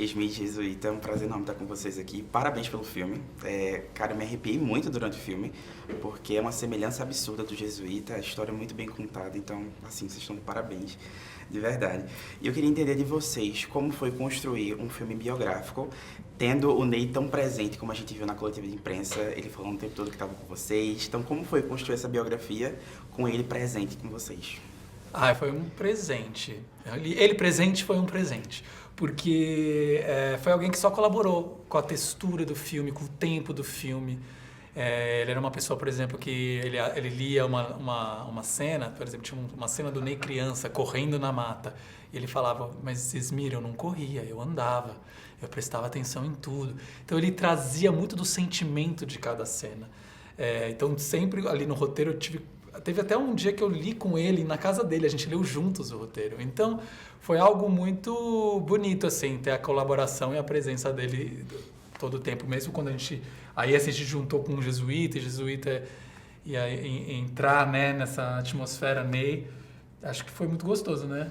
Esmi Jesuíta, é um prazer enorme estar com vocês aqui. Parabéns pelo filme. Cara, eu me arrepiei muito durante o filme, porque é uma semelhança absurda do Jesuíta, a história é muito bem contada, então, assim, vocês estão de parabéns, de verdade. E eu queria entender de vocês como foi construir um filme biográfico, tendo o Ney tão presente, como a gente viu na coletiva de imprensa, ele falando o tempo todo que estava com vocês. Então, como foi construir essa biografia com ele presente com vocês? Foi um presente. Ele presente foi um presente. Porque foi alguém que só colaborou com a textura do filme, com o tempo do filme. Ele era uma pessoa, por exemplo, que ele lia uma cena, por exemplo, tinha uma cena do Ney criança correndo na mata. E ele falava, mas Esmir, eu não corria, eu andava, eu prestava atenção em tudo. Então ele trazia muito do sentimento de cada cena. Então sempre ali no roteiro teve até um dia que eu li com ele na casa dele, a gente leu juntos o roteiro. Então, foi algo muito bonito, assim, ter a colaboração e a presença dele todo o tempo, mesmo quando a gente juntou com o Jesuíta, e Jesuíta ia entrar, né, nessa atmosfera Ney. Acho que foi muito gostoso, né?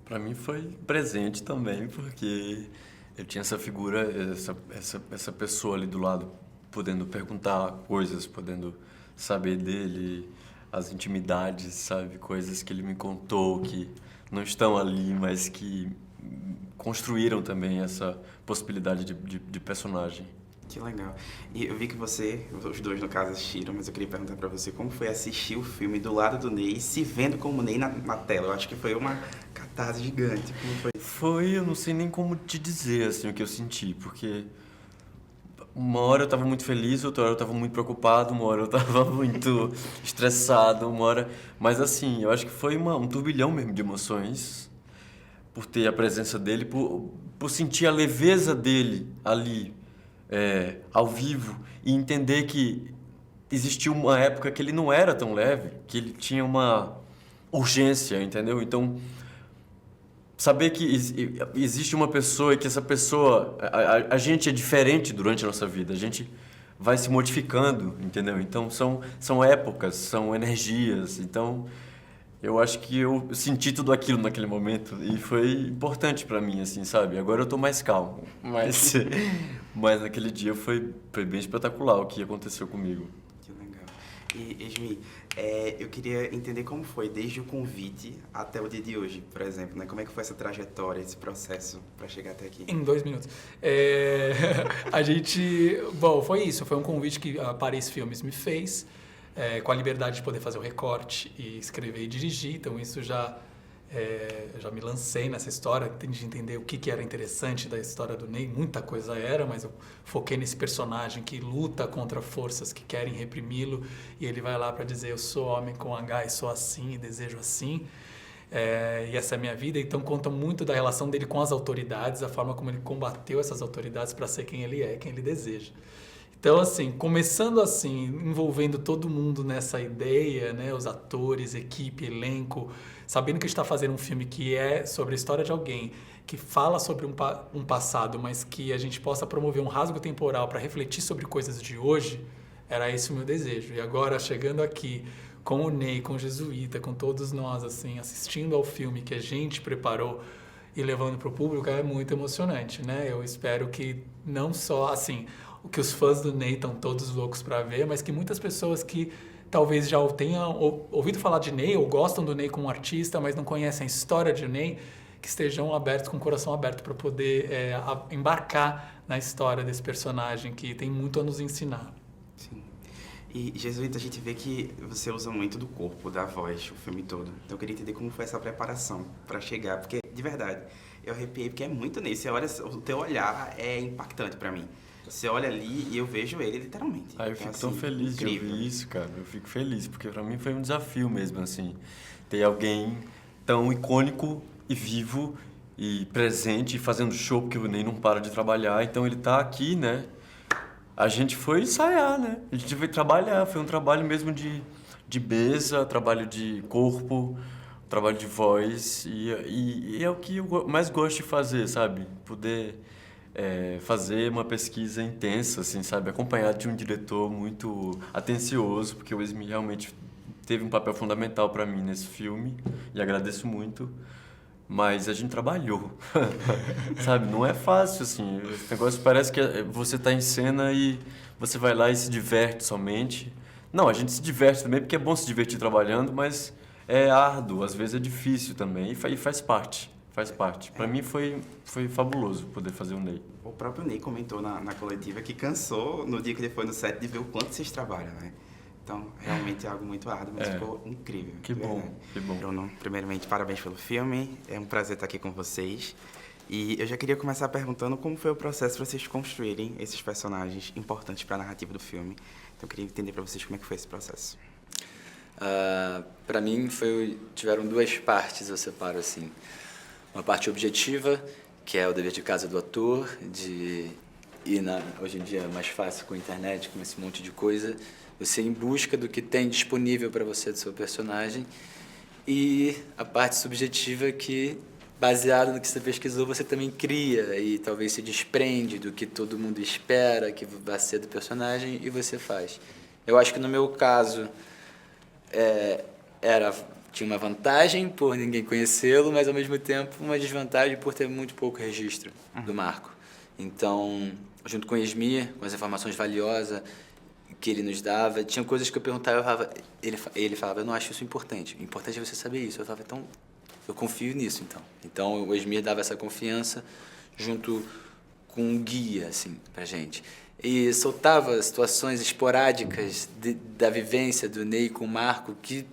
Para mim foi presente também, porque eu tinha essa figura, essa pessoa ali do lado, podendo perguntar coisas, podendo saber dele, as intimidades, sabe? Coisas que ele me contou, que não estão ali, mas que construíram também essa possibilidade de personagem. Que legal. E eu vi que os dois no caso assistiram, mas eu queria perguntar pra você como foi assistir o filme do lado do Ney, se vendo como Ney na tela. Eu acho que foi uma catarse gigante. Como foi? Eu não sei nem como te dizer, assim, o que eu senti, porque uma hora eu estava muito feliz, outra hora eu estava muito preocupado, uma hora eu estava muito estressado, uma hora... Mas assim, eu acho que foi um turbilhão mesmo de emoções, por ter a presença dele, por sentir a leveza dele ali, ao vivo, e entender que existiu uma época que ele não era tão leve, que ele tinha uma urgência, entendeu? Então, saber que existe uma pessoa e que essa pessoa... A gente é diferente durante a nossa vida, a gente vai se modificando, entendeu? Então, são épocas, são energias. Então, eu acho que eu senti tudo aquilo naquele momento e foi importante pra mim, assim, sabe? Agora eu tô mais calmo, mas naquele dia foi bem espetacular o que aconteceu comigo. Que legal. E, Esmi, eu queria entender como foi desde o convite até o dia de hoje, por exemplo, né? Como é que foi essa trajetória, esse processo para chegar até aqui? Em 2 minutos. Foi isso. Foi um convite que a Paris Filmes me fez, com a liberdade de poder fazer o recorte e escrever e dirigir. Então, isso já me lancei nessa história, de entender o que era interessante da história do Ney. Muita coisa era, mas eu foquei nesse personagem que luta contra forças que querem reprimi-lo, e ele vai lá para dizer, eu sou homem com H e sou assim e desejo assim, e essa é a minha vida. Então conta muito da relação dele com as autoridades, a forma como ele combateu essas autoridades para ser quem ele é, quem ele deseja. Então, assim, começando assim, envolvendo todo mundo nessa ideia, né, os atores, equipe, elenco, sabendo que a gente está fazendo um filme que é sobre a história de alguém, que fala sobre um passado, mas que a gente possa promover um rasgo temporal para refletir sobre coisas de hoje, era esse o meu desejo. E agora, chegando aqui com o Ney, com o Jesuíta, com todos nós, assim, assistindo ao filme que a gente preparou e levando para o público, é muito emocionante, né? Eu espero que não só, assim, que os fãs do Ney estão todos loucos para ver, mas que muitas pessoas que talvez já tenham ouvido falar de Ney ou gostam do Ney como artista, mas não conhecem a história de Ney, que estejam abertos, com o coração aberto para poder embarcar na história desse personagem que tem muito a nos ensinar. Sim. E, Jesuíta, a gente vê que você usa muito do corpo, da voz, o filme todo. Então eu queria entender como foi essa preparação para chegar, porque, de verdade, eu arrepiei, porque é muito Ney. Você olha, o teu olhar é impactante para mim. Você olha ali e eu vejo ele literalmente. Eu fico tão feliz incrível. de ouvir isso, cara. Eu fico feliz, porque pra mim foi um desafio mesmo, assim. Ter alguém tão icônico e vivo e presente, fazendo show, porque o Ney não para de trabalhar. Então ele tá aqui, né? A gente foi ensaiar, né? A gente foi trabalhar. Foi um trabalho mesmo de mesa, trabalho de corpo, trabalho de voz. E é o que eu mais gosto de fazer, sabe? Poder... fazer uma pesquisa intensa, assim, sabe? Acompanhado de um diretor muito atencioso, porque o Esmi realmente teve um papel fundamental para mim nesse filme, e agradeço muito. mas a gente trabalhou, sabe? Não é fácil, assim. Esse negócio parece que você tá em cena e você vai lá e se diverte somente. Não, a gente se diverte também porque é bom se divertir trabalhando, mas é árduo, às vezes é difícil também e faz parte, faz parte. Para mim foi fabuloso poder fazer o Ney. O próprio Ney comentou na coletiva que cansou no dia que ele foi no set de ver o quanto vocês trabalham, né? Então, realmente é algo muito árduo, mas ficou incrível. Que bom, verdade. que bom. Bruno, primeiramente, parabéns pelo filme. É um prazer estar aqui com vocês. E eu já queria começar perguntando como foi o processo para vocês construírem esses personagens importantes para a narrativa do filme. Então, eu queria entender para vocês como é que foi esse processo. Para mim, tiveram duas partes, eu separo assim. Uma parte objetiva, que é o dever de casa do ator, de ir hoje em dia é mais fácil com a internet, com esse monte de coisa, você ir em busca do que tem disponível para você do seu personagem. E a parte subjetiva que, baseado no que você pesquisou, você também cria e talvez se desprende do que todo mundo espera que vai ser do personagem e você faz. Eu acho que no meu caso tinha uma vantagem por ninguém conhecê-lo, mas ao mesmo tempo uma desvantagem por ter muito pouco registro do Marco. Então, junto com o Esmir, com as informações valiosas que ele nos dava, tinha coisas que eu perguntava, ele falava, eu não acho isso importante. O importante é você saber isso. Eu falava, então, eu confio nisso, então. Então, o Esmir dava essa confiança junto com um guia, assim, pra gente. E soltava situações esporádicas da vivência do Ney com o Marco que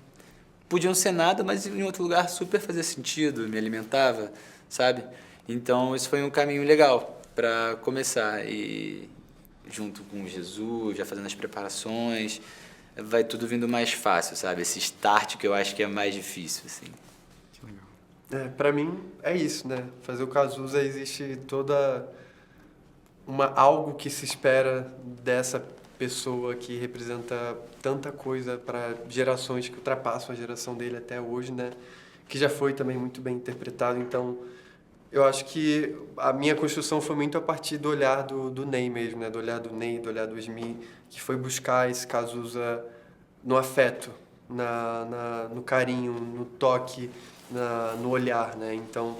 podiam ser nada, mas em outro lugar super fazia sentido, me alimentava, sabe? Então, isso foi um caminho legal para começar. E junto com Jesus, já fazendo as preparações, vai tudo vindo mais fácil, sabe? Esse start que eu acho que é mais difícil, assim. Que legal. Para mim, é isso, né? Fazer o Cazuza, existe toda algo que se espera dessa pessoa que representa tanta coisa para gerações que ultrapassam a geração dele até hoje, né? Que já foi também muito bem interpretado. Então, eu acho que a minha construção foi muito a partir do olhar do Ney mesmo, né? Do olhar do Ney, do olhar do Esmir, que foi buscar esse Cazuza no afeto, no carinho, no toque, no olhar, né? Então,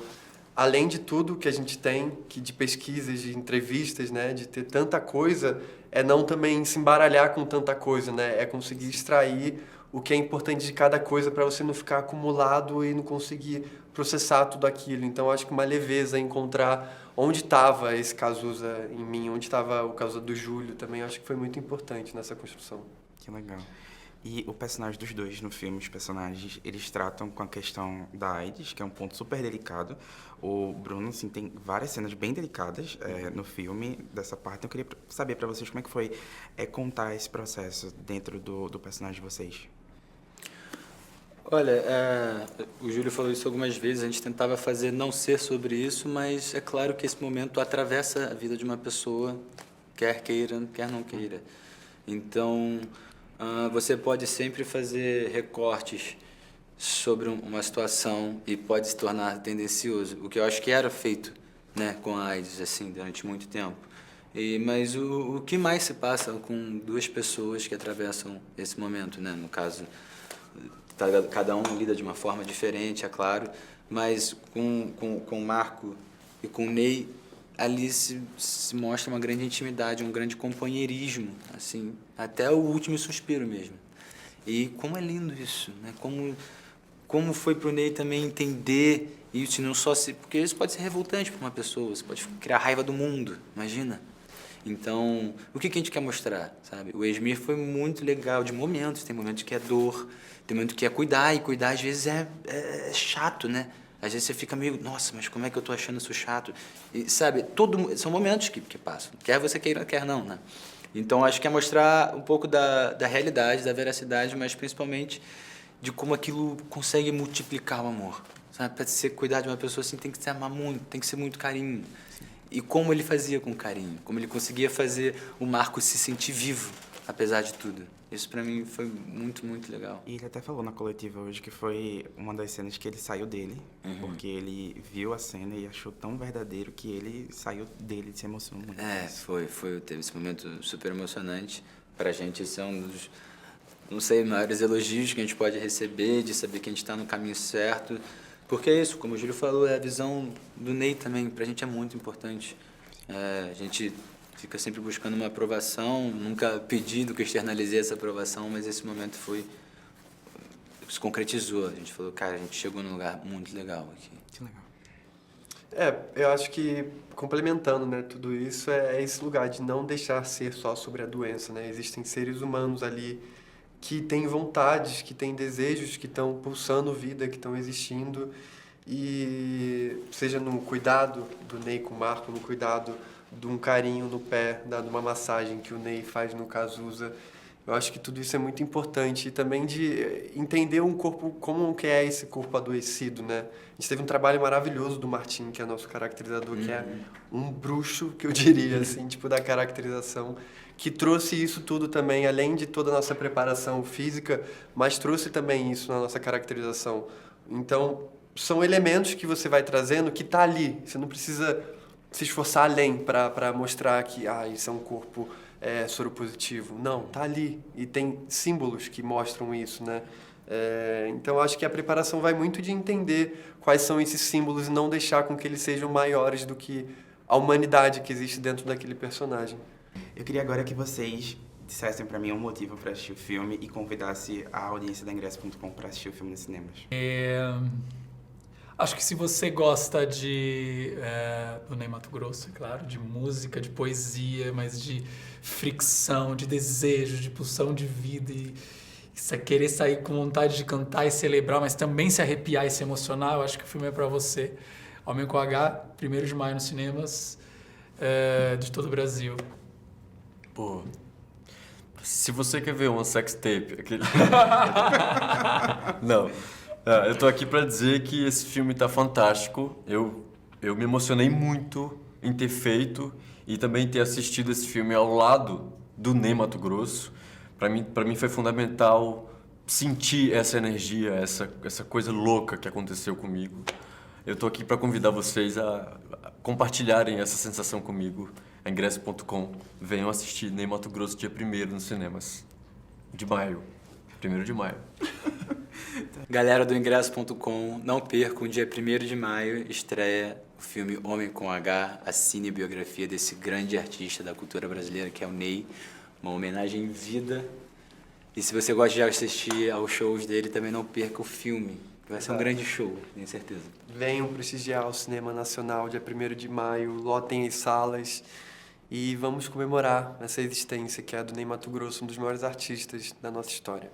além de tudo que a gente tem, que de pesquisas, de entrevistas, né? De ter tanta coisa, é não também se embaralhar com tanta coisa, né? É conseguir extrair o que é importante de cada coisa para você não ficar acumulado e não conseguir processar tudo aquilo. Então, acho que uma leveza encontrar onde estava esse Cazuza em mim, onde estava o Cazuza do Júlio também, acho que foi muito importante nessa construção. Que legal. E o personagem dos dois no filme, os personagens, eles tratam com a questão da AIDS, que é um ponto super delicado. O Bruno, assim, tem várias cenas bem delicadas no filme dessa parte. Eu queria saber para vocês como é que foi contar esse processo dentro do personagem de vocês. Olha, o Júlio falou isso algumas vezes, a gente tentava fazer não ser sobre isso, mas é claro que esse momento atravessa a vida de uma pessoa, quer queira, quer não queira. Então, você pode sempre fazer recortes sobre uma situação e pode se tornar tendencioso, o que eu acho que era feito, né, com a AIDS, assim, durante muito tempo. Mas o que mais se passa com duas pessoas que atravessam esse momento, né, no caso, cada um lida de uma forma diferente, é claro, mas com o Marco e com o Ney, ali se mostra uma grande intimidade, um grande companheirismo, assim, até o último suspiro mesmo. E como é lindo isso, né? Como foi para o Ney também entender isso, não só porque isso pode ser revoltante para uma pessoa, você pode criar raiva do mundo, imagina. Então, o que a gente quer mostrar, sabe? O Esmir foi muito legal de momentos, tem momentos que é dor, tem momentos que é cuidar, e cuidar às vezes é chato, né? Às vezes você fica meio, nossa, mas como é que eu tô achando isso chato? E, sabe, são momentos que passam, quer você queira, quer não, né? Então, acho que é mostrar um pouco da realidade, da veracidade, mas principalmente de como aquilo consegue multiplicar o amor, sabe? Para você cuidar de uma pessoa assim, tem que se amar muito, tem que ser muito carinho. E como ele fazia com carinho, como ele conseguia fazer o Marco se sentir vivo, apesar de tudo. Isso pra mim foi muito, muito legal. E ele até falou na coletiva hoje que foi uma das cenas que ele saiu dele, porque ele viu a cena e achou tão verdadeiro que ele saiu dele, se emocionou muito. Teve esse momento super emocionante. Pra gente, esse é um dos, não sei, maiores elogios que a gente pode receber, de saber que a gente tá no caminho certo, Porque é isso, como o Júlio falou, é a visão do Ney também, pra gente é muito importante. A gente fica sempre buscando uma aprovação, nunca pedindo que eu externalizei essa aprovação, mas esse momento se concretizou. A gente falou, cara, a gente chegou num lugar muito legal aqui. Que legal. Eu acho que, complementando, né, tudo isso, é esse lugar de não deixar ser só sobre a doença, né? Existem seres humanos ali que têm vontades, que têm desejos, que estão pulsando vida, que estão existindo, e seja no cuidado do Ney com o Marco, no cuidado de um carinho no pé, de uma massagem que o Ney faz no Cazuza. Eu acho que tudo isso é muito importante. E também de entender um corpo, como que é esse corpo adoecido, né? A gente teve um trabalho maravilhoso do Martim, que é nosso caracterizador, que é um bruxo, que eu diria, assim, tipo, da caracterização, que trouxe isso tudo também, além de toda a nossa preparação física, mas trouxe também isso na nossa caracterização. Então, são elementos que você vai trazendo que tá ali. Você não precisa se esforçar além para mostrar que isso é um corpo soropositivo. Não, tá ali. E tem símbolos que mostram isso, né? Então, acho que a preparação vai muito de entender quais são esses símbolos e não deixar com que eles sejam maiores do que a humanidade que existe dentro daquele personagem. Eu queria agora que vocês dissessem pra mim um motivo pra assistir o filme e convidasse a audiência da Ingresso.com pra assistir o filme nos cinemas. Acho que se você gosta do Ney Matogrosso, é claro, de música, de poesia, mas de fricção, de desejo, de pulsão de vida e querer sair com vontade de cantar e celebrar, mas também se arrepiar e se emocionar, eu acho que o filme é pra você. Homem com H, 1º de maio nos cinemas de todo o Brasil. Pô, se você quer ver uma sextape... Não. Eu tô aqui pra dizer que esse filme tá fantástico. Eu me emocionei muito em ter feito e também ter assistido esse filme ao lado do Ney Matogrosso. Pra mim foi fundamental sentir essa energia, essa coisa louca que aconteceu comigo. Eu tô aqui pra convidar vocês a compartilharem essa sensação comigo. Ingresso.com. Venham assistir Ney Matogrosso dia 1º nos cinemas. De maio. 1º de maio. Galera do Ingresso.com, não percam, dia 1º de maio, estreia o filme Homem com H, a cinebiografia desse grande artista da cultura brasileira, que é o Ney, uma homenagem em vida. E se você gosta de assistir aos shows dele, também não perca o filme, que vai ser um grande show, tenho certeza. Venham prestigiar o Cinema Nacional, dia 1º de maio, lotem as salas e vamos comemorar essa existência que é a do Ney Matogrosso, um dos maiores artistas da nossa história.